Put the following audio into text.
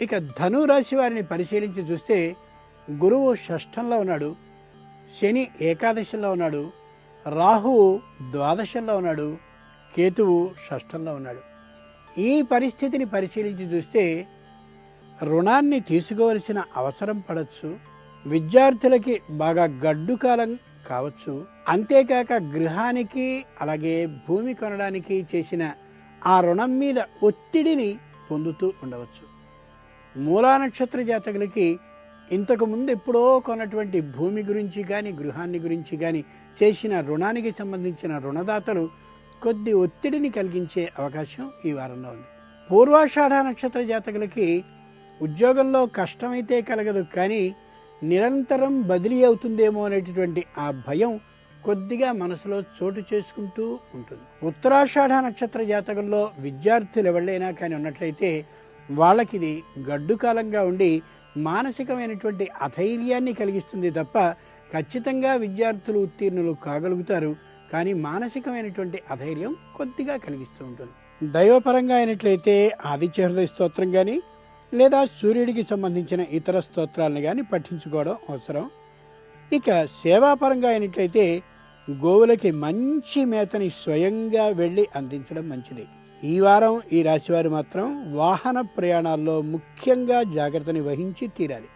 ఇక ధను రాశి వారిని పరిశీలించి చూస్తే గురువు షష్ఠంలో ఉన్నాడు, శని ఏకాదశంలో ఉన్నాడు, రాహువు ద్వాదశంలో ఉన్నాడు, కేతువు షష్ఠంలో ఉన్నాడు. ఈ పరిస్థితిని పరిశీలించి చూస్తే రుణాన్ని తీసుకోవలసిన అవసరం పడవచ్చు, విద్యార్థులకి బాగా గడ్డు కాలం కావచ్చు, అంతేకాక గృహానికి అలాగే భూమి కొనడానికి చేసిన ఆ రుణం మీద ఒత్తిడిని పొందుతూ ఉండవచ్చు. మూలా నక్షత్ర జాతకులకి ఇంతకుముందు ఎప్పుడో కొన్నటువంటి భూమి గురించి కానీ గృహాన్ని గురించి కానీ చేసిన రుణానికి సంబంధించిన రుణదాతలు కొద్ది ఒత్తిడిని కలిగించే అవకాశం ఈ వారంలో ఉంది. పూర్వాషాఢ నక్షత్ర జాతకులకి ఉద్యోగంలో కష్టమైతే కలగదు, కానీ నిరంతరం బదిలీ అవుతుందేమో అనేటటువంటి ఆ భయం కొద్దిగా మనసులో చోటు చేసుకుంటూ ఉంటుంది. ఉత్తరాషాఢ నక్షత్ర జాతకంలో విద్యార్థులు ఎవళ్ళైనా కానీ ఉన్నట్లయితే వాళ్ళకి ఇది గడ్డు కాలంగా ఉండి మానసికమైనటువంటి అధైర్యాన్ని కలిగిస్తుంది తప్ప ఖచ్చితంగా విద్యార్థులు ఉత్తీర్ణులు కాగలుగుతారు, కానీ మానసికమైనటువంటి అధైర్యం కొద్దిగా కలిగిస్తూ ఉంటుంది. దైవపరంగా అయినట్లయితే ఆదిత్య హృదయ స్తోత్రం కానీ లేదా సూర్యుడికి సంబంధించిన ఇతర స్తోత్రాలను కానీ పఠించుకోవడం అవసరం. ఇక సేవాపరంగా అయినట్లయితే గోవులకి మంచి మేతని స్వయంగా వెళ్ళి అందించడం మంచిది. ఈ వారం ఈ రాశివారు మాత్రం వాహన ప్రయాణాల్లో ముఖ్యంగా జాగ్రత్తని వహించి తీరాలి.